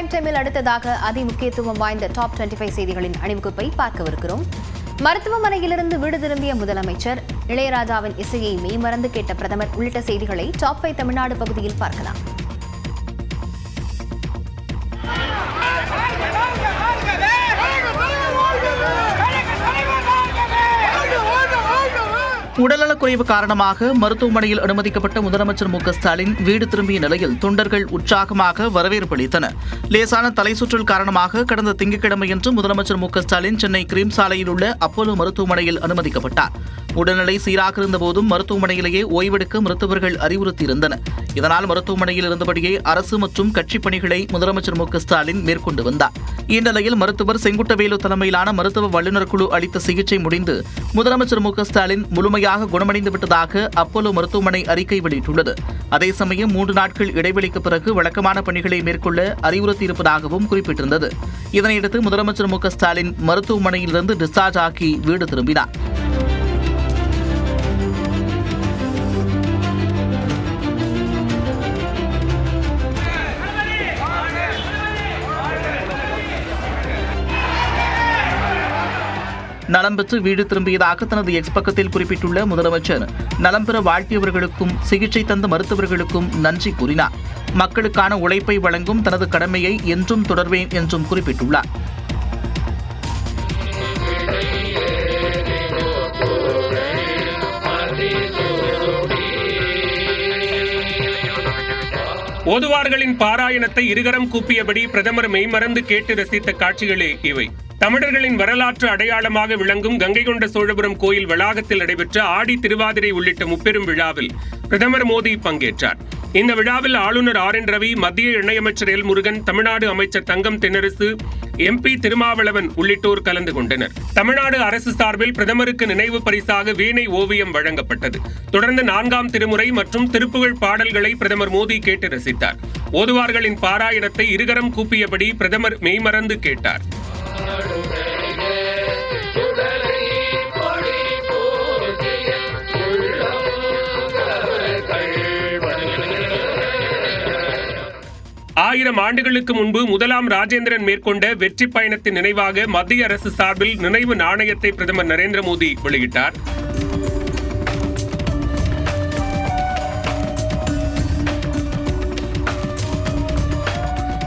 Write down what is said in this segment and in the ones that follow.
Prime டைமில் அடுத்ததாக அதிமுக்கியத்துவம் வாய்ந்த டாப் 25 செய்திகளின் அணிவகுப்பை பார்க்கவிருக்கிறோம். மருத்துவமனையிலிருந்து வீடு திரும்பிய முதலமைச்சர், இளையராஜாவின் இசையை மெய்மறந்து கேட்ட பிரதமர் உள்ளிட்ட செய்திகளை டாப் 5 தமிழ்நாடு பகுதியில் பார்க்கலாம். உடல்நலக்குறைவு காரணமாக மருத்துவமனையில் அனுமதிக்கப்பட்ட முதலமைச்சர் மு.க.ஸ்டாலின் வீடு திரும்பிய நிலையில் தொண்டர்கள் உற்சாகமாக வரவேற்பு அளித்தனர். லேசான தலைசுற்றல் காரணமாக கடந்த திங்கட்கிழமையன்று முதலமைச்சர் மு.க.ஸ்டாலின் சென்னை கிரீம் சாலையில் உள்ள அப்போலோ மருத்துவமனையில் அனுமதிக்கப்பட்டார். உடல்நிலை சீராக இருந்தபோதும் மருத்துவமனையிலேயே ஓய்வெடுக்க மருத்துவர்கள் அறிவுறுத்தியிருந்தனர். இதனால் மருத்துவமனையில் இருந்தபடியே அரசு மற்றும் கட்சிப் பணிகளை முதலமைச்சர் மு.க.ஸ்டாலின் மேற்கொண்டு வந்தார். இந்நிலையில் மருத்துவர் செங்குட்டவேலு தலைமையிலான மருத்துவ வல்லுநர் குழு அளித்த சிகிச்சை முடிந்து முதலமைச்சர் மு.க.ஸ்டாலின் முழுமையாக குணமடைந்து விட்டதாக அப்போலோ மருத்துவமனை அறிக்கை வெளியிட்டுள்ளது. அதே சமயம் 3 நாட்கள் இடைவெளிக்கு பிறகு வழக்கமான பணிகளை மேற்கொள்ள அறிவுறுத்தியிருப்பதாகவும் குறிப்பிட்டிருந்தது. இதனையடுத்து முதலமைச்சர் மு.க.ஸ்டாலின் மருத்துவமனையிலிருந்து டிஸ்சார்ஜ் ஆகி வீடு திரும்பினார். நலம் பெற்று வீடு திரும்பியதாக தனது எக்ஸ் பக்கத்தில் குறிப்பிட்டுள்ள முதலமைச்சர், நலம் பெற வாழ்த்தியவர்களுக்கும் சிகிச்சை தந்த மருத்துவர்களுக்கும் நன்றி கூறினார். மக்களுக்கான உழைப்பை வழங்கும் தனது கடமையை என்றும் தொடர்வேன் என்றும் குறிப்பிட்டுள்ளார். ஓதுவார்களின் பாராயணத்தை இருகரம் கூப்பியபடி பிரதமர் மெய்மறந்து கேட்டு ரசித்த காட்சிகளே இவை. தமிழர்களின் வரலாற்று அடையாளமாக விளங்கும் கங்கை கொண்ட சோழபுரம் கோயில் வளாகத்தில் நடைபெற்ற ஆடி திருவாதிரை உள்ளிட்ட முப்பெரும் விழாவில் பிரதமர் மோடி பங்கேற்றார். இந்த விழாவில் ஆளுநர் ஆர்.என். ரவி, மத்திய இணையமைச்சர் எல். முருகன், தமிழ்நாடு அமைச்சர் தங்கம் தென்னரசு, MP திருமாவளவன் உள்ளிட்டோர் கலந்து கொண்டனர். தமிழ்நாடு அரசு சார்பில் பிரதமருக்கு நினைவு பரிசாக வீணை ஓவியம் வழங்கப்பட்டது. தொடர்ந்து 4ஆம் திருமுறை மற்றும் திருப்புகழ் பாடல்களை பிரதமர் மோடி கேட்டு ரசித்தார். ஓதுவார்களின் பாராயணத்தை இருகரம் கூப்பியபடி பிரதமர் மெய்மறந்து கேட்டார். ஆயிரம் ஆண்டுகளுக்கு முன்பு முதலாம் ராஜேந்திரன் மேற்கொண்ட வெற்றி பயணத்தின் நினைவாக மத்திய அரசு சார்பில் நினைவு நாணயத்தை பிரதமர் நரேந்திர மோடி வெளியிட்டார்.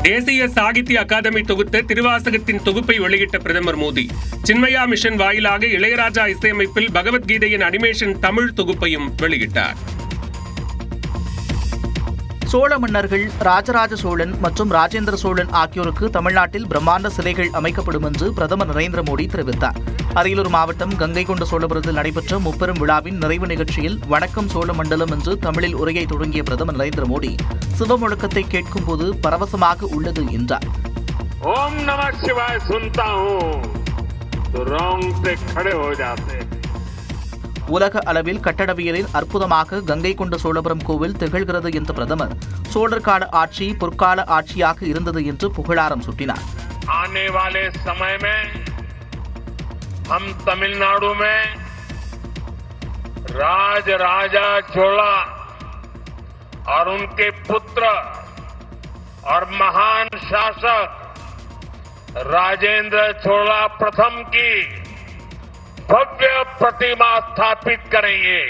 தேசிய சாகித்ய அகாதமி தொகுத்த திருவாசகத்தின் தொகுப்பை வெளியிட்ட பிரதமர் மோடி, சின்மயா மிஷன் வாயிலாக இளையராஜா இசையமைப்பில் பகவத்கீதையின் அனிமேஷன் தமிழ் தொகுப்பையும் வெளியிட்டார். சோழ மன்னர்கள் ராஜராஜ சோழன் மற்றும் ராஜேந்திர சோழன் ஆகியோருக்கு தமிழ்நாட்டில் பிரம்மாண்ட சிலைகள் அமைக்கப்படும் என்று பிரதமர் நரேந்திர மோடி தெரிவித்தார். அரியலூர் மாவட்டம் கங்கை கொண்ட சோழபுரத்தில் நடைபெற்ற முப்பெரும் விழாவின் நிறைவு நிகழ்ச்சியில் வணக்கம் சோழ மண்டலம் என்று தமிழில் உரையை தொடங்கிய பிரதமர் நரேந்திர மோடி, சிவ முழக்கத்தை கேட்கும் போது பரவசமாக உள்ளது என்றார். ஓம் நம சிவாய சுன்தா ஹூம் தோ ரோங்டே खड़े हो जाते. உலக அளவில் கட்டடவியலில் அற்புதமாக கங்கை கொண்ட சோழபுரம் கோவில் திகழ்கிறது என்ற பிரதமர், சோழர் கால ஆட்சி பொற்கால ஆட்சியாக இருந்தது என்று புகழாரம் சூட்டினார். आने वाले समय में हम तमिलनाडु में राजा चोला और उनके पुत्र और महान शासक राजेंद्र चोला प्रथम की भव्य प्रतिमा स्थापित करेंगे.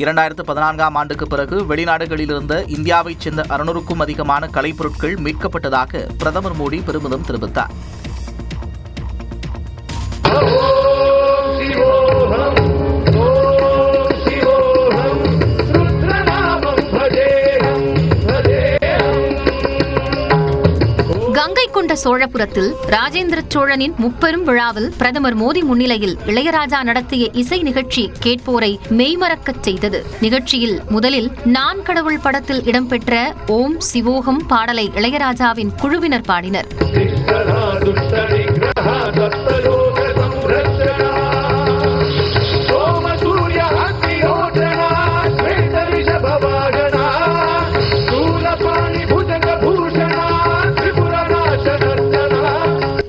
2014ஆம் ஆண்டுக்கு பிறகு வெளிநாடுகளில் இருந்த இந்தியாவைச் சேர்ந்த 600க்கும் அதிகமான கலைப்பொருட்கள் மீட்கப்பட்டதாக பிரதமர் மோடி பெருமிதம் தெரிவித்தார். கங்கை கொண்ட சோழபுரத்தில் ராஜேந்திர சோழனின் முப்பெரும் விழாவில் பிரதமர் மோடி முன்னிலையில் இளையராஜா நடத்திய இசை நிகழ்ச்சி கேட்போரை மெய்மறக்கச் செய்தது. நிகழ்ச்சியில் முதலில் நான் கடவுள் படத்தில் இடம்பெற்ற ஓம் சிவோகம் பாடலை இளையராஜாவின் குழுவினர் பாடினர்.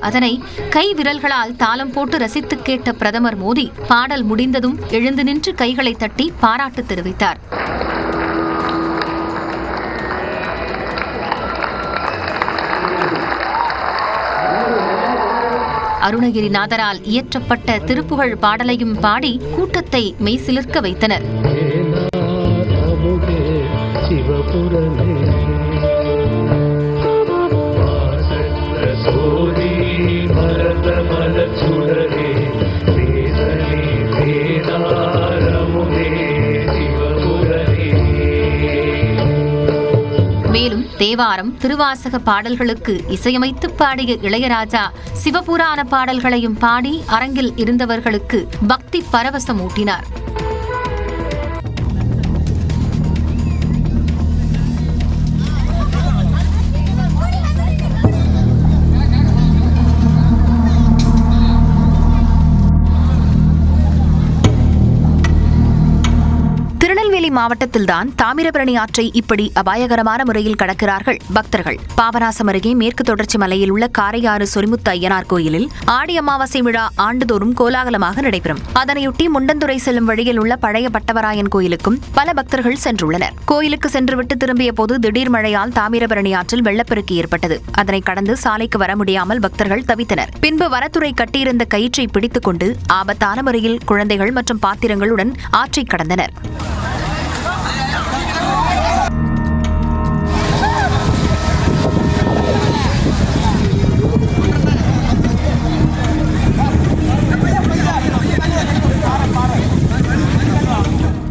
அதனை கை விரல்களால் தாளம் போட்டு ரசித்து கேட்ட பிரதமர் மோடி பாடல் முடிந்ததும் எழுந்து நின்று கைகளை தட்டி பாராட்டு தெரிவித்தார். அருணகிரிநாதரால் இயற்றப்பட்ட திருப்புகழ் பாடலையும் பாடி கூட்டத்தை மெய்சிலிர்க்க வைத்தனர். மேலும் தேவாரம், திருவாசக பாடல்களுக்கு இசையமைத்து பாடிய இளையராஜா சிவபுராண பாடல்களையும் பாடி அரங்கில் இருந்தவர்களுக்கு பக்தி பரவசம் ஊட்டினார். திருநெல்வேலி மாவட்டத்தில்தான் தாமிரபரணி ஆற்றை இப்படி அபாயகரமான முறையில் கடக்கிறார்கள் பக்தர்கள். பாபநாசம் அருகே மேற்கு தொடர்ச்சி மலையில் உள்ள காரையாறு சொரிமுத்து ஐயனார் கோயிலில் ஆடி அமாவாசை விழா ஆண்டுதோறும் கோலாகலமாக நடைபெறும். அதனையொட்டி முண்டந்துறை செல்லும் வழியில் உள்ள பழைய பட்டவராயன் கோயிலுக்கும் பல பக்தர்கள் சென்றுள்ளனர். கோயிலுக்கு சென்றுவிட்டு திரும்பிய போது திடீர் மழையால் தாமிரபரணி ஆற்றில் வெள்ளப்பெருக்கு ஏற்பட்டது. அதனை கடந்து சாலைக்கு வர முடியாமல் பக்தர்கள் தவித்தனர். பின்பு வனத்துறை கட்டியிருந்த கயிற்றை பிடித்துக் கொண்டு ஆபத்தான முறையில் குழந்தைகள் மற்றும் பாத்திரங்களுடன் ஆற்றை கடந்தனர்.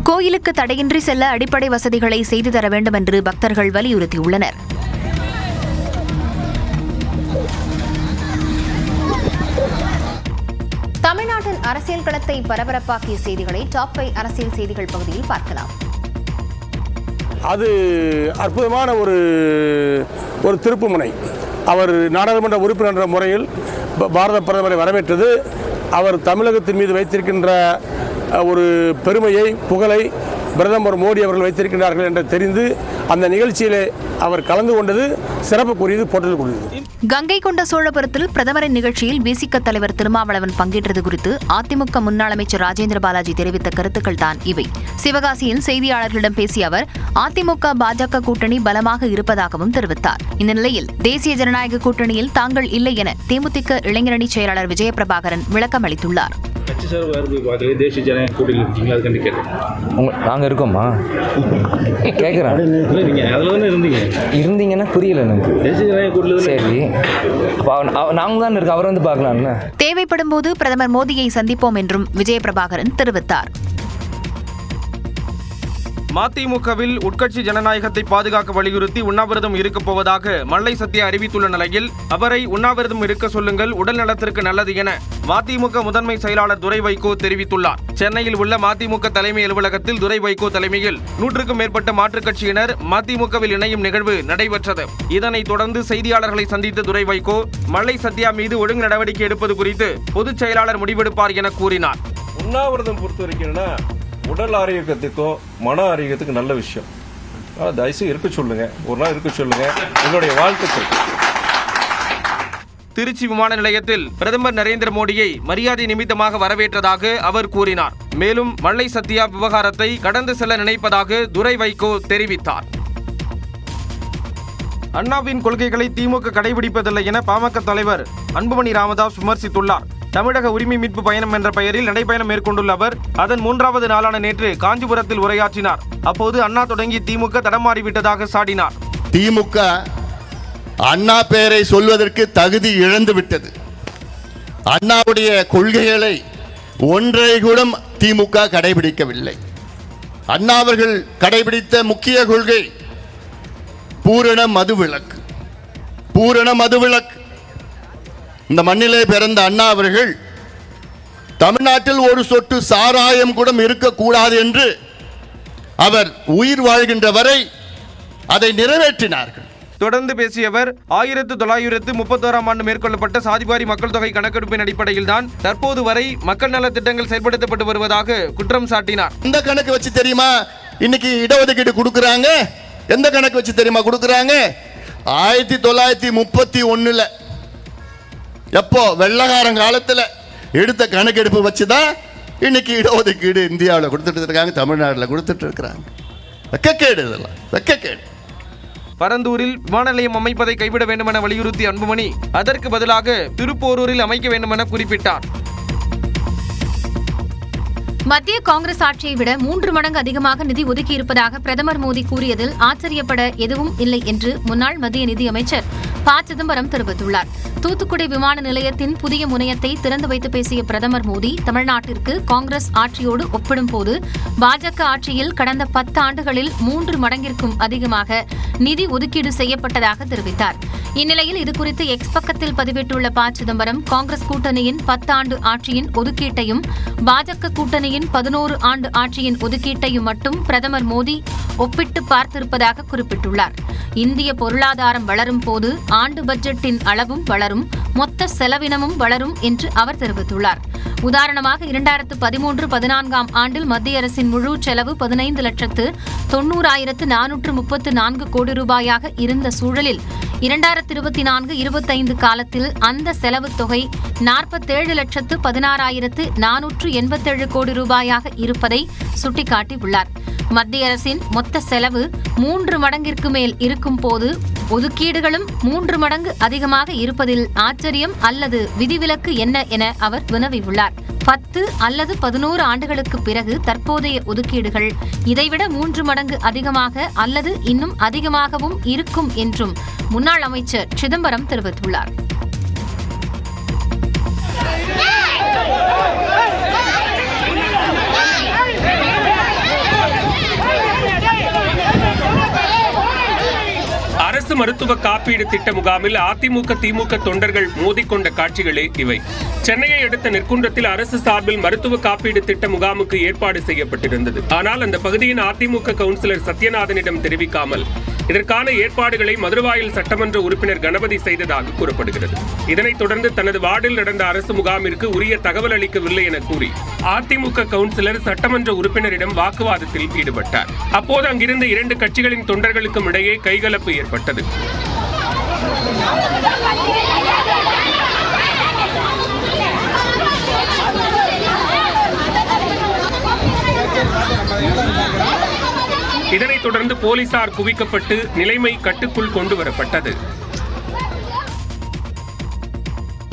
கோயிலுக்கு தடையின்றி செல்ல அடிப்படை வசதிகளை செய்து தர வேண்டும் என்று பக்தர்கள் வலியுறுத்தியுள்ளனர். தமிழ்நாட்டின் அரசியல் களத்தை பரபரப்பாக்கிய செய்திகளை டாப் 5 அரசியல் செய்திகள் பகுதியில் பார்க்கலாம். அது அற்புதமான ஒரு திருப்புமுனை. அவர் நாடாளுமன்ற உறுப்பினர் என்ற முறையில் பாரத பிரதமரை வரவேற்றது. அவர் தமிழகத்தின் மீது வைத்திருக்கின்ற ஒரு பெருமையை, புகழை பிரதமர் மோடி அவர்கள் வைத்திருக்கிறார்கள் என்று தெரிந்து அந்த நிகழ்ச்சியிலே அவர் கலந்து கொண்டது சிறப்புக்குரியது, போற்றலுக்குரியது. கங்கை கொண்ட சோழபுரத்தில் பிரதமரின் நிகழ்ச்சியில் விசிக தலைவர் திருமாவளவன் பங்கேற்றது குறித்து அதிமுக முன்னாள் அமைச்சர் ராஜேந்திர பாலாஜி தெரிவித்த கருத்துக்கள் தான் இவை. சிவகாசியில் செய்தியாளர்களிடம் பேசிய அவர் அதிமுக பாஜக கூட்டணி பலமாக இருப்பதாகவும் தெரிவித்தார். இந்த நிலையில் தேசிய ஜனநாயக கூட்டணியில் தாங்கள் இல்லை என தேமுதிக இளைஞரணி செயலாளர் விஜயபிரபாகரன் விளக்கம் அளித்துள்ளார். நாங்கள் இருக்கோமா கேட்குறேன். இருந்தீங்கன்னா புரியல எனக்கு. சரி, நாங்கள் தான் இருக்கோம், அவர் வந்து பார்க்கலாம்ல. தேவைப்படும் போது பிரதமர் மோடியை சந்திப்போம் என்றும் விஜயபிரபாகரன் தெரிவித்தார். மதிமுகவில் உட்கட்சி ஜனநாயகத்தை பாதுகாக்க வலியுறுத்தி உண்ணாவிரதம் இருக்கப் போவதாக மல்லை சத்யா அறிவித்துள்ள நிலையில் அவரை உண்ணாவிரதம் இருக்க சொல்லுங்கள், உடல் நலத்திற்கு நல்லது என மதிமுக முதன்மை செயலாளர் துரை வைகோ தெரிவித்துள்ளார். சென்னையில் உள்ள மதிமுக தலைமை அலுவலகத்தில் துரை வைகோ தலைமையில் 100க்கும் மேற்பட்ட மாற்றுக் கட்சியினர் மதிமுகவில் இணையும் நிகழ்வு நடைபெற்றது. இதனைத் தொடர்ந்து செய்தியாளர்களை சந்தித்த துரை வைகோ மல்லை சத்யா மீது ஒழுங்கு நடவடிக்கை எடுப்பது குறித்து பொதுச் செயலாளர் முடிவெடுப்பார் என கூறினார். உண்ணாவிரதம் பொறுத்த வரைக்கும் உடல் ஆரோக்கியத்துக்கும் மன ஆரோக்கியத்துக்கும் நல்ல விஷயம். தயவுசெய்து இருக்க சொல்லுங்க, ஒரு நாள் இருக்க சொல்லுங்க. என்னுடைய வாழ்த்துக்கள். திருச்சி விமான நிலையத்தில் பிரதமர் நரேந்திர மோடியை மரியாதை நிமித்தமாக வரவேற்றதாக அவர் கூறினார். மேலும் மல்லை சத்யா விவகாரத்தை கடந்து செல்ல நினைப்பதாக துரை வைகோ தெரிவித்தார். அண்ணாவின் கொள்கைகளை திமுக கடைபிடிப்பதில்லை என பாமக தலைவர் அன்புமணி ராமதாஸ் விமர்சித்துள்ளார். தமிழக உரிமை மீட்பு பயணம் என்ற பெயரில் நடைபயணம் மேற்கொண்டுள்ள அவர் அதன் 3வது நாளான நேற்று காஞ்சிபுரத்தில் உரையாற்றினார். அப்போது அண்ணா தொடங்கி திமுக தடமாறிவிட்டதாக சாடினார். திமுக அண்ணா பெயரை சொல்வதற்கு தகுதி இழந்து விட்டது. அண்ணாவுடைய கொள்கைகளை ஒன்றை கூட திமுக கடைபிடிக்கவில்லை. அண்ணா அவர்கள் கடைபிடித்த முக்கிய கொள்கை பூரண மதுவிலக்கு. பூரண மதுவிலக்கு. இந்த மண்ணிலே பிறந்த அண்ணா அவர்கள் தமிழ்நாட்டில் ஒரு சொட்டு சாராயம் கூட இருக்கக்கூடாது என்று அவர் உயிர் வாழ்கின்ற வரை அதை நிறைவேற்றினார்கள். தொடர்ந்து பேசிய அவர் 1931ஆம் ஆண்டு மேற்கொள்ளப்பட்ட சாதிவாரி மக்கள் தொகை கணக்கெடுப்பின் அடிப்படையில் தான் தற்போது வரை மக்கள் நல திட்டங்கள் செயல்படுத்தப்பட்டு வருவதாக குற்றம் சாட்டினார். இந்த கணக்கு வச்சு தெரியுமா இன்னைக்கு இடஒதுக்கீடு கொடுக்கறாங்க? எந்த கணக்கு வச்சு தெரியுமா கொடுக்கறாங்க? 1931 எப்போ வெள்ளக்காரன் காலத்தில் எடுத்த கணக்கெடுப்பு வச்சுதான் இன்னைக்கு இடஒதுக்கீடு இந்தியாவில் கொடுத்துட்டு இருக்காங்க, தமிழ்நாட்டில் கொடுத்துட்டு இருக்கிறாங்க. வெக்கக்கேடு, இதெல்லாம் வெக்கக்கேடு. பரந்தூரில் விமான நிலையம் அமைப்பதை கைவிட வேண்டுமென வலியுறுத்திய அன்புமணி அதற்கு பதிலாக திருப்போரூரில் அமைக்க வேண்டுமென குறிப்பிட்டார். மத்திய காங்கிரஸ் ஆட்சியை விட 3 மடங்கு அதிகமாக நிதி ஒதுக்கியிருப்பதாக பிரதமர் மோடி கூறியதில் ஆச்சரியப்பட எதுவும் இல்லை என்று முன்னாள் மத்திய நிதியமைச்சர் ப. சிதம்பரம் தெரிவித்துள்ளார். தூத்துக்குடி விமான நிலையத்தின் புதிய முனையத்தை திறந்து வைத்து பேசிய பிரதமர் மோடி, தமிழ்நாட்டிற்கு காங்கிரஸ் ஆட்சியோடு ஒப்பிடும்போது பாஜக ஆட்சியில் கடந்த 10 ஆண்டுகளில் 3 மடங்கிற்கும் அதிகமாக நிதி ஒதுக்கீடு செய்யப்பட்டதாக தெரிவித்தார். இந்நிலையில் இதுகுறித்து எக்ஸ் பக்கத்தில் பதிவிட்டுள்ள ப. சிதம்பரம், காங்கிரஸ் கூட்டணியின் 10 ஆண்டு ஆட்சியின் ஒதுக்கீட்டையும் பாஜக கூட்டணியின் 11 ஆண்டு ஆட்சியின் ஒதுக்கீட்டையும் மட்டும் பிரதமர் மோடி ஒப்பிட்டு பார்த்திருப்பதாக குறிப்பிட்டுள்ளார். இந்திய பொருளாதாரம் வளரும் போது ஆண்டு பட்ஜெட்டின் அளவும் வளரும், மொத்த செலவினமும் வளரும் என்று அவர் தெரிவித்துள்ளார். உதாரணமாக 2013-14 ஆண்டில் மத்திய அரசின் முழு செலவு 15,90,434 கோடி ரூபாயாக இருந்த சூழலில் 2024-25 காலத்தில் அந்த செலவு தொகை 47,16,487 கோடி ரூபாயாக இருப்பதை சுட்டிக்காட்டியுள்ளார். மத்திய அரசின் மொத்த செலவு 3 மடங்கிற்கு மேல் இருக்கும் போது ஒதுக்கீடுகளும் 3 மடங்கு அதிகமாக இருப்பதில் ஆச்சரியம் அல்லது விதிவிலக்கு என்ன என அவர் வினவியுள்ளார். 10 அல்லது 11 ஆண்டுகளுக்கு பிறகு தற்போதைய ஒதுக்கீடுகள் இதைவிட 3 மடங்கு அதிகமாக அல்லது இன்னும் அதிகமாகவும் இருக்கும் என்றும் முன்னாள் அமைச்சர் சிதம்பரம் தெரிவித்துள்ளார். அரசு மருத்துவ காப்பீடு திட்ட முகாமில் அதிமுக திமுக தொண்டர்கள் மோதிக்கொண்ட காட்சிகளே இவை. சென்னையை அடுத்த நெற்குன்றத்தில் அரசு சார்பில் மருத்துவ காப்பீடு திட்ட முகாமுக்கு ஏற்பாடு செய்யப்பட்டிருந்தது. ஆனால் அந்த பகுதியின் அதிமுக கவுன்சிலர் சத்யநாதனிடம் தெரிவிக்காமல் இதற்கான ஏற்பாடுகளை மதுரவாயல் சட்டமன்ற உறுப்பினர் கணபதி செய்ததாக கூறப்படுகிறது. இதனைத் தொடர்ந்து தனது வார்டில் நடந்த அரசு முகாமிற்கு உரிய தகவல் அளிக்கவில்லை என கூறி அதிமுக கவுன்சிலர் சட்டமன்ற உறுப்பினரிடம் வாக்குவாதத்தில் ஈடுபட்டார். அப்போது அங்கிருந்த 2 கட்சிகளின் தொண்டர்களுக்கும் இடையே கைகலப்பு ஏற்பட்டது. இதனைத் தொடர்ந்து போலீசார் குவிக்கப்பட்டு நிலைமை கட்டுக்குள் கொண்டு வரப்பட்டது.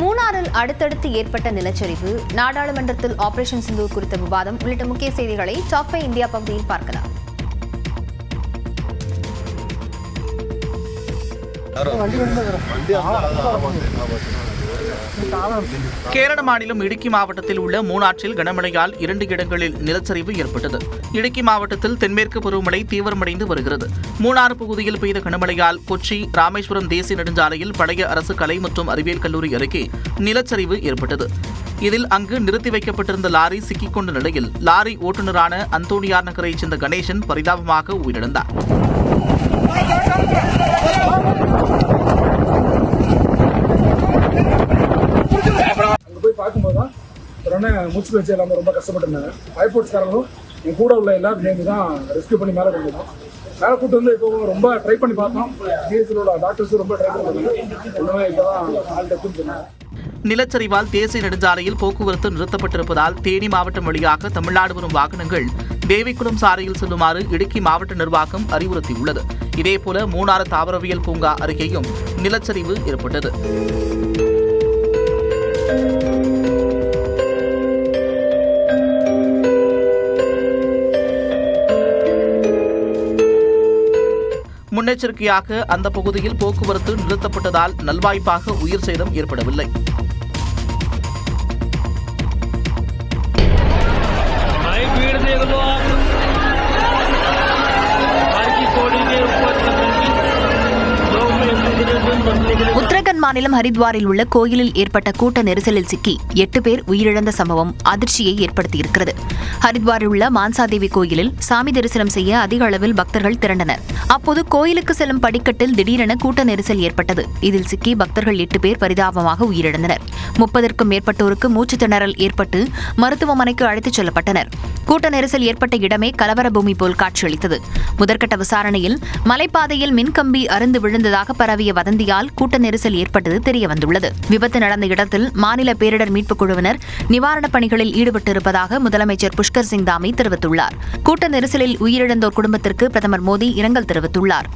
மூணாறில் அடுத்தடுத்து ஏற்பட்ட நிலச்சரிவு, நாடாளுமன்றத்தில் ஆபரேஷன் சிந்தூர் குறித்த விவாதம் உள்ளிட்ட முக்கிய செய்திகளை டாப் 5 இந்தியா பகுதியில் பார்க்கலாம். கேரள மாநிலம் இடுக்கி மாவட்டத்தில் உள்ள மூணாற்றில் கனமழையால் 2 இடங்களில் நிலச்சரிவு ஏற்பட்டது. இடுக்கி மாவட்டத்தில் தென்மேற்கு பருவமழை தீவிரமடைந்து வருகிறது. மூணாறு பகுதியில் பெய்த கனமழையால் கொச்சி ராமேஸ்வரம் தேசிய நெடுஞ்சாலையில் பழைய அரசு கலை மற்றும் அறிவியல் கல்லூரி அருகே நிலச்சரிவு ஏற்பட்டது. இதில் அங்கு நிறுத்தி வைக்கப்பட்டிருந்த லாரி சிக்கிக்கொண்ட நிலையில் லாரி ஓட்டுநரான அந்தோணியார் நகரைச் சேர்ந்த கணேசன் பரிதாபமாக உயிரிழந்தார். போய் பார்க்கும்போதுதான் உடனே மூச்சு பேச்சு எல்லாமே ரொம்ப கஷ்டப்பட்டிருந்தாங்க. ஃபயர்ஃபோர்ஸ்காரங்களும் என் கூட உள்ள எல்லாரும் சேர்ந்து தான் ரெஸ்கியூ பண்ணி மேலே கொண்டு வந்தோம். மேலே கூட்டு வந்து இப்போ ரொம்ப ட்ரை பண்ணி பார்த்தோம். ஜிஹெச்சில் டாக்டர்ஸும் ரொம்ப ட்ரை பண்ணாங்க. ஒன்றுமே இப்போ தான் ஆள் டக்குன்னு சொன்னாங்க. நிலச்சரிவால் தேசிய நெடுஞ்சாலையில் போக்குவரத்து நிறுத்தப்பட்டிருப்பதால் தேனி மாவட்டம் வழியாக தமிழ்நாடு வரும் வாகனங்கள் தேவிக்குளம் சாலையில் செல்லுமாறு இடுக்கி மாவட்ட நிர்வாகம் அறிவுறுத்தியுள்ளது. இதேபோல மூணாறு தாவரவியல் பூங்கா அருகேயும் நிலச்சரிவு ஏற்பட்டது. முன்னெச்சரிக்கையாக அந்த பகுதியில் போக்குவரத்து நிறுத்தப்பட்டதால் நல்வாய்ப்பாக உயிர் சேதம் ஏற்படவில்லை. உத்தரகண்ட் மாநிலம் ஹரித்வாரில் உள்ள கோயிலில் ஏற்பட்ட கூட்ட நெரிசலில் சிக்கி 8 பேர் உயிரிழந்த சம்பவம் அதிர்ச்சியை ஏற்படுத்தியிருக்கிறது. ஹரித்வாரில் உள்ள மான்சாதேவி கோயிலில் சாமி தரிசனம் செய்ய அதிக அளவில் பக்தர்கள் திரண்டனர். அப்போது கோயிலுக்கு செல்லும் படிக்கட்டில் திடீரென கூட்ட நெரிசல் ஏற்பட்டது. இதில் சிக்கி பக்தர்கள் 8 பேர் பரிதாபமாக உயிரிழந்தனர். 30க்கும் மேற்பட்டோருக்கு மூச்சு திணறல் ஏற்பட்டு மருத்துவமனைக்கு அழைத்துச் செல்லப்பட்டனர். கூட்ட நெரிசல் ஏற்பட்ட இடமே கலவர பூமி போல் காட்சியளித்தது. முதற்கட்ட விசாரணையில் மலைப்பாதையில் மின்கம்பி அறுந்து விழுந்ததாக பரவிய வதந்தியால் கூட்ட நெரிசல் ஏற்பட்டது தெரியவந்துள்ளது. விபத்து நடந்த இடத்தில் மாநில பேரிடர் மீட்புக் குழுவினர் நிவாரணப் பணிகளில் ஈடுபட்டிருப்பதாக முதலமைச்சர் புஷ்கர் சிங் தாமி தெரிவித்துள்ளார். கூட்ட நெரிசலில் உயிரிழந்தோர் குடும்பத்திற்கு பிரதமர் மோடி இரங்கல் தெரிவித்துள்ளார்.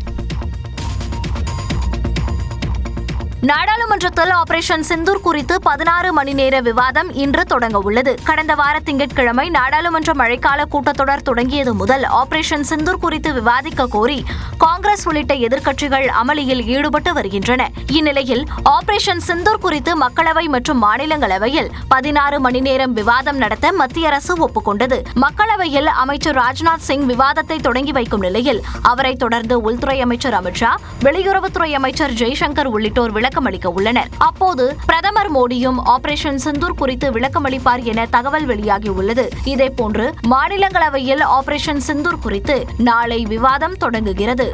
நாடாளுமன்றத்தில் ஆபரேஷன் சிந்தூர் குறித்து 16 மணி நேர விவாதம் இன்று தொடங்க உள்ளது. கடந்த வார திங்கட்கிழமை நாடாளுமன்ற மழைக்கால கூட்டத்தொடர் தொடங்கியது முதல் ஆபரேஷன் சிந்தூர் குறித்து விவாதிக்க கோரி காங்கிரஸ் உள்ளிட்ட எதிர்க்கட்சிகள் அமளியில் ஈடுபட்டு வருகின்றன. இந்நிலையில் ஆபரேஷன் சிந்தூர் குறித்து மக்களவை மற்றும் மாநிலங்களவையில் 16 மணி நேரம் விவாதம் நடத்த மத்திய அரசு ஒப்புக்கொண்டது. மக்களவையில் அமைச்சர் ராஜ்நாத் சிங் விவாதத்தை தொடங்கி வைக்கும் நிலையில் அவரை தொடர்ந்து உள்துறை அமைச்சர் அமித்ஷா, வெளியுறவுத்துறை அமைச்சர் ஜெய்சங்கர் உள்ளிட்டோர் விளக்கமளிக்க உள்ளனர். அப்போது பிரதமர் மோடியும் ஆபரேஷன் சிந்தூர் குறித்து விளக்கமளிப்பார் என தகவல் வெளியாகியுள்ளது. இதேபோன்று மாநிலங்களவையில் ஆபரேஷன் சிந்தூர் குறித்து நாளை விவாதம் தொடங்குகிறது.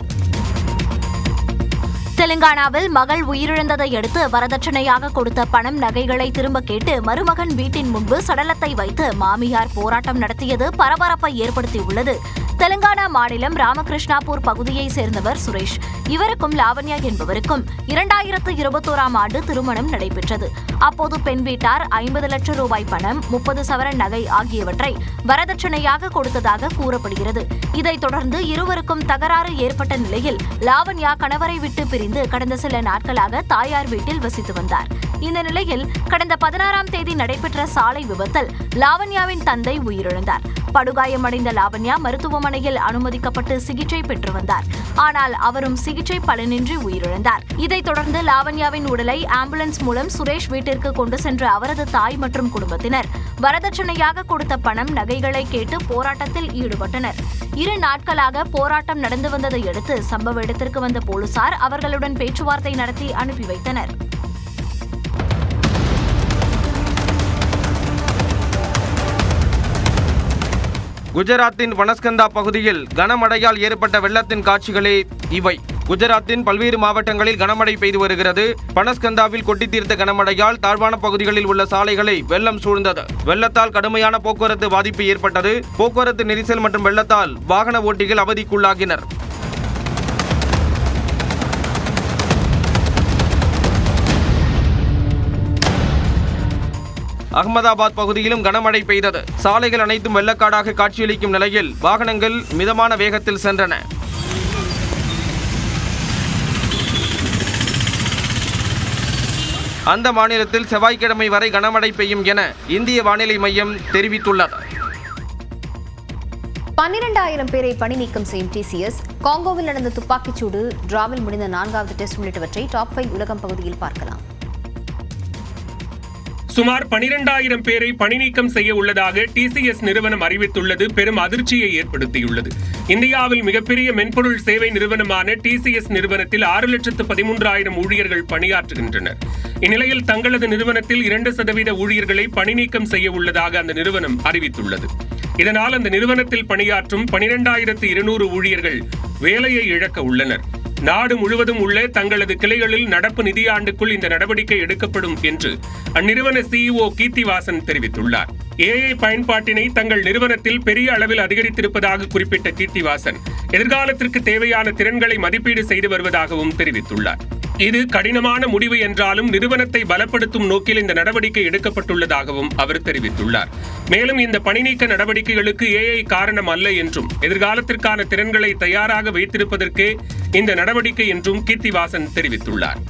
தெலுங்கானாவில் மகள் உயிரிழந்ததை அடுத்து வரதட்சணையாக கொடுத்த பணம், நகைகளை திரும்ப கேட்டு மருமகன் வீட்டின் முன்பு சடலத்தை வைத்து மாமியார் போராட்டம் நடத்தியது பரபரப்பை ஏற்படுத்தியுள்ளது. தெலுங்கானா மாநிலம் ராமகிருஷ்ணாபூர் பகுதியைச் சேர்ந்தவர் சுரேஷ். இவருக்கும் லாவண்யா என்பவருக்கும் 2021ஆம் ஆண்டு திருமணம் நடைபெற்றது. அப்போது பெண் வீட்டார் 50 லட்சம் ரூபாய் பணம், 30 சவரன் நகை ஆகியவற்றை வரதட்சணையாக கொடுத்ததாக கூறப்படுகிறது. இதைத் தொடர்ந்து இருவருக்கும் தகராறு ஏற்பட்ட நிலையில் லாவண்யா கணவரை விட்டு பிரிந்து கடந்த சில நாட்களாக தாயார் வீட்டில் வசித்து வந்தார். இந்த நிலையில் கடந்த 16ஆம் தேதி நடைபெற்ற சாலை விபத்தில் லாவண்யாவின் தந்தை உயிரிழந்தார். படுகாயமடைந்த லாவண்யா மருத்துவமனையில் அனுமதிக்கப்பட்டு சிகிச்சை பெற்று வந்தார். ஆனால் அவரும் சிகிச்சை பலனின்றி உயிரிழந்தார். இதைத் தொடர்ந்து லாவண்யாவின் உடலை ஆம்புலன்ஸ் மூலம் சுரேஷ் வீட்டிற்கு கொண்டு சென்ற அவரது தாய் மற்றும் குடும்பத்தினர் வரதட்சணையாக கொடுத்த பணம், நகைகளை கேட்டு போராட்டத்தில் ஈடுபட்டனர். 2 நாட்களாக போராட்டம் நடந்து வந்ததை அடுத்து சம்பவ இடத்திற்கு வந்த போலீசார் அவர்களுடன் பேச்சுவார்த்தை நடத்தி அனுப்பி வைத்தனர். குஜராத்தின் பனஸ்கந்தா பகுதியில் கனமழையால் ஏற்பட்ட வெள்ளத்தின் காட்சிகளே இவை. குஜராத்தின் பல்வேறு மாவட்டங்களில் கனமழை பெய்து வருகிறது. பனஸ்கந்தாவில் கொட்டி தீர்த்த கனமழையால் தாழ்வான பகுதிகளில் உள்ள சாலைகளை வெள்ளம் சூழ்ந்தது. வெள்ளத்தால் கடுமையான போக்குவரத்து பாதிப்பு ஏற்பட்டது. போக்குவரத்து நெரிசல் மற்றும் வெள்ளத்தால் வாகன ஓட்டிகள் அவதிக்குள்ளாகினர். அகமதாபாத் பகுதியிலும் கனமழை பெய்தது. சாலைகள் அனைத்தும் வெள்ளக்காடாக காட்சியளிக்கும் நிலையில் வாகனங்கள் மிதமான வேகத்தில் சென்றன. அந்த மாநிலத்தில் செவ்வாய்க்கிழமை வரை கனமழை பெய்யும் என இந்திய வானிலை மையம் தெரிவித்துள்ளது. 12,000 பேரை பணி நீக்கம் செய்யும் TCS, காங்கோவில் நடந்த துப்பாக்கிச்சூடு, டிராவில் முடிந்த 4வது டெஸ்ட் உள்ளிட்டவற்றை டாப் 5 உலகம் பகுதியில் பார்க்கலாம். சுமார் 12,000 பேரை பணி நீக்கம் செய்ய உள்ளதாக TCS நிறுவனம் அறிவித்துள்ளது பெரும் அதிர்ச்சியை ஏற்படுத்தியுள்ளது. இந்தியாவில் மிகப்பெரிய மென்பொருள் சேவை நிறுவனமான TCS நிறுவனத்தில் 6,13,000 ஊழியர்கள் பணியாற்றுகின்றனர். இந்நிலையில் தங்களது நிறுவனத்தில் 2% ஊழியர்களை பணி நீக்கம் செய்ய உள்ளதாக அந்த நிறுவனம் அறிவித்துள்ளது. இதனால் அந்த நிறுவனத்தில் பணியாற்றும் 12,200 ஊழியர்கள் வேலையை இழக்க உள்ளனர். நாடு முழுவதும் உள்ள தங்களது கிளைகளில் நடப்பு நிதியாண்டுக்குள் இந்த நடவடிக்கை எடுக்கப்படும் என்று அந்நிறுவன CEO கீர்த்திவாசன் தெரிவித்துள்ளார். AI பயன்பாட்டினை தங்கள் நிறுவனத்தில் பெரிய அளவில் அதிகரித்திருப்பதாக குறிப்பிட்ட கீர்த்திவாசன் எதிர்காலத்திற்கு தேவையான திறன்களை மதிப்பீடு செய்து வருவதாகவும் தெரிவித்துள்ளார். இது கடினமான முடிவு என்றாலும் நிறுவனத்தை பலப்படுத்தும் நோக்கில் இந்த நடவடிக்கை எடுக்கப்பட்டுள்ளதாகவும் அவர் தெரிவித்துள்ளார். மேலும் இந்த பணிநீக்க நடவடிக்கைகளுக்கு AI காரணம் அல்ல என்றும் எதிர்காலத்திற்கான திறன்களை தயாராக வைத்திருப்பதற்கே இந்த நடவடிக்கை என்றும் கீர்த்திவாசன் தெரிவித்துள்ளார்.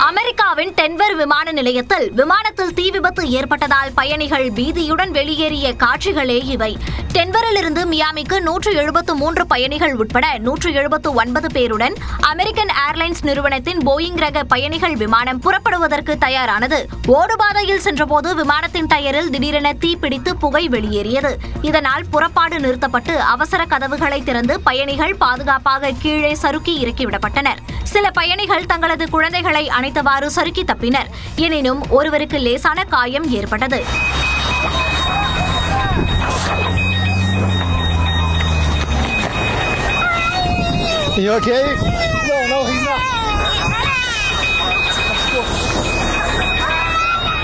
அமெரிக்காவின் டென்வர் விமான நிலையத்தில் விமானத்தில் தீ விபத்து ஏற்பட்டதால் பயணிகள் பீதியுடன் வெளியேறிய காட்சிகளே இவை. டென்வரிலிருந்து மியாமிக்கு 173 பயணிகள் உட்பட 179 பேருடன் அமெரிக்கன் ஏர்லைன்ஸ் நிறுவனத்தின் போயிங் ரக பயணிகள் விமானம் புறப்படுவதற்கு தயாரானது. ஓடுபாதையில் சென்றபோது விமானத்தின் டயரில் திடீரென தீ பிடித்து புகை வெளியேறியது. இதனால் புறப்பாடு நிறுத்தப்பட்டு அவசர கதவுகளை திறந்து பயணிகள் பாதுகாப்பாக கீழே சறுக்கி இறக்கிவிடப்பட்டனர். சில பயணிகள் தங்களது குழந்தைகளை அணைத்தவாறு சறுக்கி தப்பினர். எனினும் ஒருவருக்கு லேசான காயம் ஏற்பட்டது.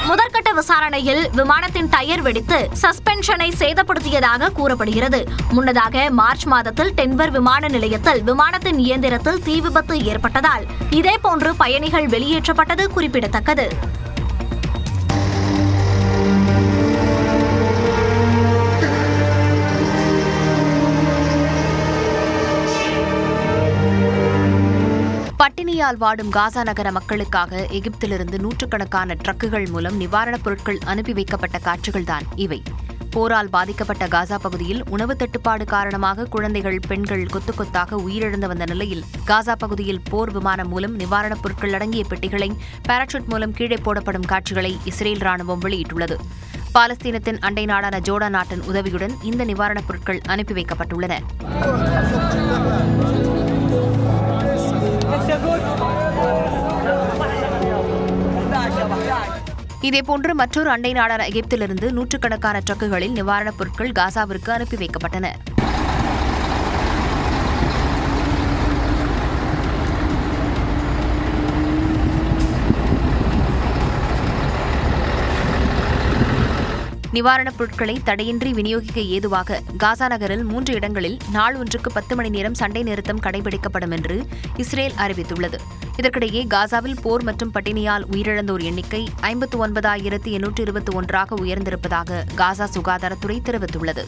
முதற்கட்ட விசாரணையில் விமானத்தின் டயர் வெடித்து சஸ்பென்ஷனை சேதப்படுத்தியதாக கூறப்படுகிறது. முன்னதாக மார்ச் மாதத்தில் டென்வர் விமான நிலையத்தில் விமானத்தின் இயந்திரத்தில் தீ விபத்து ஏற்பட்டதால் இதேபோன்று பயணிகள் வெளியேற்றப்பட்டது குறிப்பிடத்தக்கது. பட்டினியால் வாடும் காசா நகர மக்களுக்காக எகிப்திலிருந்து நூற்றுக்கணக்கான ட்ரக்குகள் மூலம் நிவாரணப் பொருட்கள் அனுப்பி வைக்கப்பட்ட காட்சிகள்தான் இவை. போரால் பாதிக்கப்பட்ட காசா பகுதியில் உணவு தட்டுப்பாடு காரணமாக குழந்தைகள், பெண்கள் கொத்து கொத்தாக உயிரிழந்து வந்த நிலையில் காசா பகுதியில் போர் விமானம் மூலம் நிவாரணப் பொருட்கள் அடங்கிய பெட்டிகளை பாராசூட் மூலம் கீழே போடப்படும் காட்சிகளை இஸ்ரேல் ராணுவம் வெளியிட்டுள்ளது. பாலஸ்தீனத்தின் அண்டை நாடான ஜோர்டான் நாட்டின் உதவியுடன் இந்த நிவாரணப் பொருட்கள் அனுப்பி வைக்கப்பட்டுள்ளன. இதேபோன்று மற்றொரு அண்டை நாடான எகிப்திலிருந்து நூற்றுக்கணக்கான ட்ரக்குகளில் நிவாரணப் பொருட்கள் காசாவிற்கு அனுப்பி வைக்கப்பட்டன. நிவாரணப் பொருட்களை தடையின்றி விநியோகிக்க ஏதுவாக காசா நகரில் 3 இடங்களில் நாள் ஒன்றுக்கு 10 மணி நேரம் சண்டை நிறுத்தம் கடைபிடிக்கப்படும் என்று இஸ்ரேல் அறிவித்துள்ளது. இதற்கிடையே காசாவில் போர் மற்றும் பட்டினியால் உயிரிழந்தோர் எண்ணிக்கை 59,821 உயர்ந்திருப்பதாக காசா சுகாதாரத்துறை தெரிவித்துள்ளது.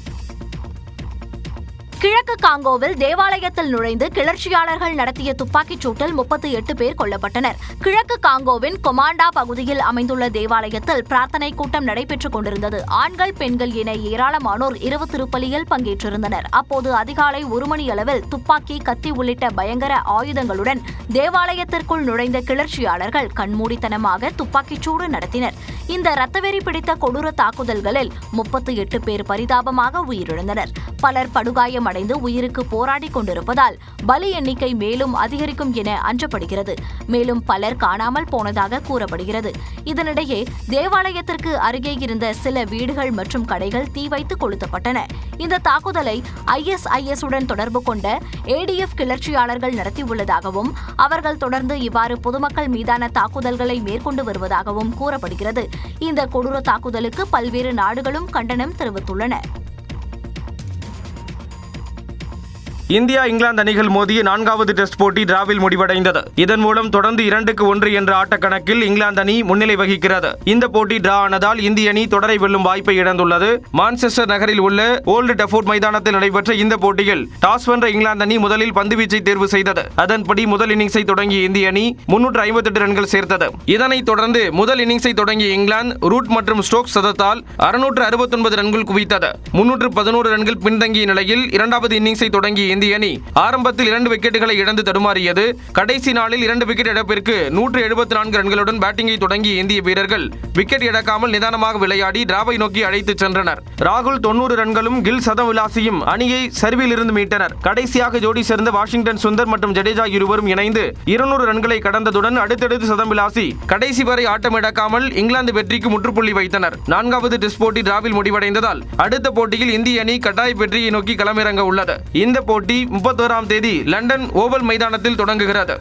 கிழக்கு காங்கோவில் தேவாலயத்தில் நுழைந்து கிளர்ச்சியாளர்கள் நடத்திய துப்பாக்கிச் சூட்டில் 38 பேர் கொல்லப்பட்டனர். கிழக்கு காங்கோவின் கொமாண்டா பகுதியில் அமைந்துள்ள தேவாலயத்தில் பிரார்த்தனை கூட்டம் நடைபெற்றுக் கொண்டிருந்தது. ஆண்கள், பெண்கள் என ஏராளமானோர் இரவு திருப்பலியில் பங்கேற்றிருந்தனர். அப்போது அதிகாலை 1 மணி அளவில் துப்பாக்கி, கத்தி உள்ளிட்ட பயங்கர ஆயுதங்களுடன் தேவாலயத்திற்குள் நுழைந்த கிளர்ச்சியாளர்கள் கண்மூடித்தனமாக துப்பாக்கிச்சூடு நடத்தினர். இந்த ரத்தவெறி பிடித்த கொடூர தாக்குதல்களில் 38 பேர் பரிதாபமாக உயிரிழந்தனர். பலர் படுகாயம் அடைந்து உயிருக்கு போராடி கொண்டிருப்பதால் பலி எண்ணிக்கை மேலும் அதிகரிக்கும் என அஞ்சப்படுகிறது. மேலும் பலர் காணாமல் போனதாக கூறப்படுகிறது. இதனிடையே தேவாலயத்திற்கு அருகே இருந்த சில வீடுகள் மற்றும் கடைகள் தீ வைத்து கொளுத்தப்பட்டன. இந்த தாக்குதலை ISIS உடன் தொடர்பு கொண்ட ADF கிளர்ச்சியாளர்கள் நடத்தியுள்ளதாகவும் அவர்கள் தொடர்ந்து இவ்வாறு பொதுமக்கள் மீதான தாக்குதல்களை மேற்கொண்டு வருவதாகவும் கூறப்படுகிறது. இந்த கொடூர தாக்குதலுக்கு பல்வேறு நாடுகளும் கண்டனம் தெரிவித்துள்ளன. இந்தியா, இங்கிலாந்து அணிகள் மோதிய 4வது டெஸ்ட் போட்டி டிராவில் முடிவடைந்தது. இதன் மூலம் தொடர்ந்து 2-1 என்ற ஆட்டக்கணக்கில் இங்கிலாந்து அணி முன்னிலை வகிக்கிறது. இந்த போட்டி டிரா ஆனதால் இந்திய அணி தொடரை வெல்லும் வாய்ப்பை இழந்துள்ளது. மான்செஸ்டர் நகரில் உள்ள ஓல்டு டஃபோர்ட் மைதானத்தில் நடைபெற்ற இந்த போட்டியில் டாஸ் வென்ற இங்கிலாந்து அணி முதலில் பந்துவீச்சை தேர்வு செய்தது. அதன்படி முதல் இன்னிங்ஸை தொடங்கிய இந்திய அணி 358 ரன்கள் சேர்த்தது. இதனைத் தொடர்ந்து முதல் இன்னிங்ஸை தொடங்கிய இங்கிலாந்து ரூட் மற்றும் ஸ்டோக்ஸ் சதத்தால் 669 ரன்கள் குவித்தது. 311 ரன்கள் பின்தங்கிய நிலையில் இரண்டாவது இன்னிங்ஸை தொடங்கிய இந்திய அணி ஆரம்பத்தில் 2 விக்கெட்டுகளை இழந்து தடுமாறியது. கடைசி நாளில் 2 விக்கெட் இழப்பிற்கு 174 ரன்களுடன் பேட்டிங்கை தொடங்கிய இந்திய வீரர்கள் விக்கெட் இழக்காமல் நிதானமாக விளையாடி டிராவை நோக்கி அழைத்துச் சென்றனர். ராகுல் 90 ரன்களும் கில் சதம் விளாசியும் அணியை சரிவில் இருந்து மீட்டனர். கடைசியாக ஜோடி சேர்ந்த வாஷிங்டன் சுந்தர் மற்றும் ஜடேஜா இருவரும் இணைந்து 200 ரன்களை கடந்ததுடன் அடுத்தடுத்து சதம் விளாசி கடைசி வரை ஆட்டம் இழக்காமல் இங்கிலாந்து வெற்றிக்கு முற்றுப்புள்ளி வைத்தனர். 4வது டெஸ்ட் போட்டி டிராவில் முடிவடைந்ததால் அடுத்த போட்டியில் இந்திய அணி கட்டாய வெற்றியை நோக்கி களமிறங்க உள்ளது. இந்த போட்டி 31ஆம் தேதி லண்டன் ஓவல் மைதானத்தில் தொடங்குகிறது.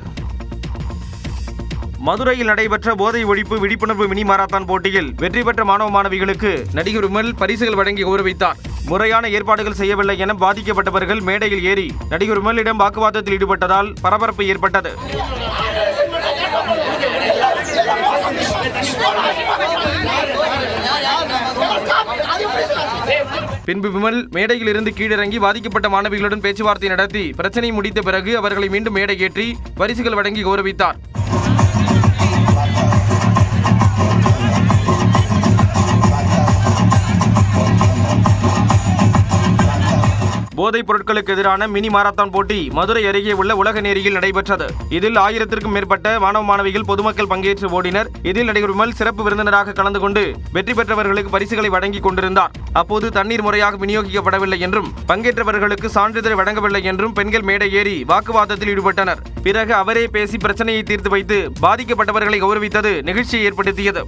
மதுரையில் நடைபெற்ற போதை ஒழிப்பு விழிப்புணர்வு மினி மாரத்தான் போட்டியில் வெற்றி பெற்ற மாணவ மாணவிகளுக்கு நடிகர் விமல் பரிசுகள் வழங்கி கௌரவித்தார். முறையான ஏற்பாடுகள் செய்யவில்லை என பாதிக்கப்பட்டவர்கள் மேடையில் ஏறி நடிகர் விமலிடம் வாக்குவாதத்தில் ஈடுபட்டதால் பரபரப்பு ஏற்பட்டது. பின்பு விமல் மேடையில் இருந்து கீழிறங்கி பாதிக்கப்பட்ட மாணவிகளுடன் பேச்சுவார்த்தை நடத்தி பிரச்சனை முடித்த பிறகு அவர்களை மீண்டும் மேடை ஏற்றி பரிசுகள் வழங்கி கௌரவித்தார். போதைப் பொருட்களுக்கு எதிரான மினி மாரத்தான் போட்டி மதுரை அருகே உள்ள உலகநேரியில் நடைபெற்றது. இதில் 1000க்கும் மேற்பட்ட மாணவ மாணவிகள் பொதுமக்கள் பங்கேற்று ஓடினர். இதில் நடிகர் விமல் சிறப்பு விருந்தினராக கலந்து கொண்டு வெற்றி பெற்றவர்களுக்கு பரிசுகளை வழங்கி கொண்டிருந்தார். அப்போது தண்ணீர் முறையாக விநியோகிக்கப்படவில்லை என்றும் பங்கேற்றவர்களுக்கு சான்றிதழ் வழங்கவில்லை என்றும் பெண்கள் மேடை ஏறி வாக்குவாதத்தில் ஈடுபட்டனர். பிறகு அவரே பேசி பிரச்சனையை தீர்த்து வைத்து பாதிக்கப்பட்டவர்களை கௌரவித்தது நிகழ்ச்சியை ஏற்படுத்தியது.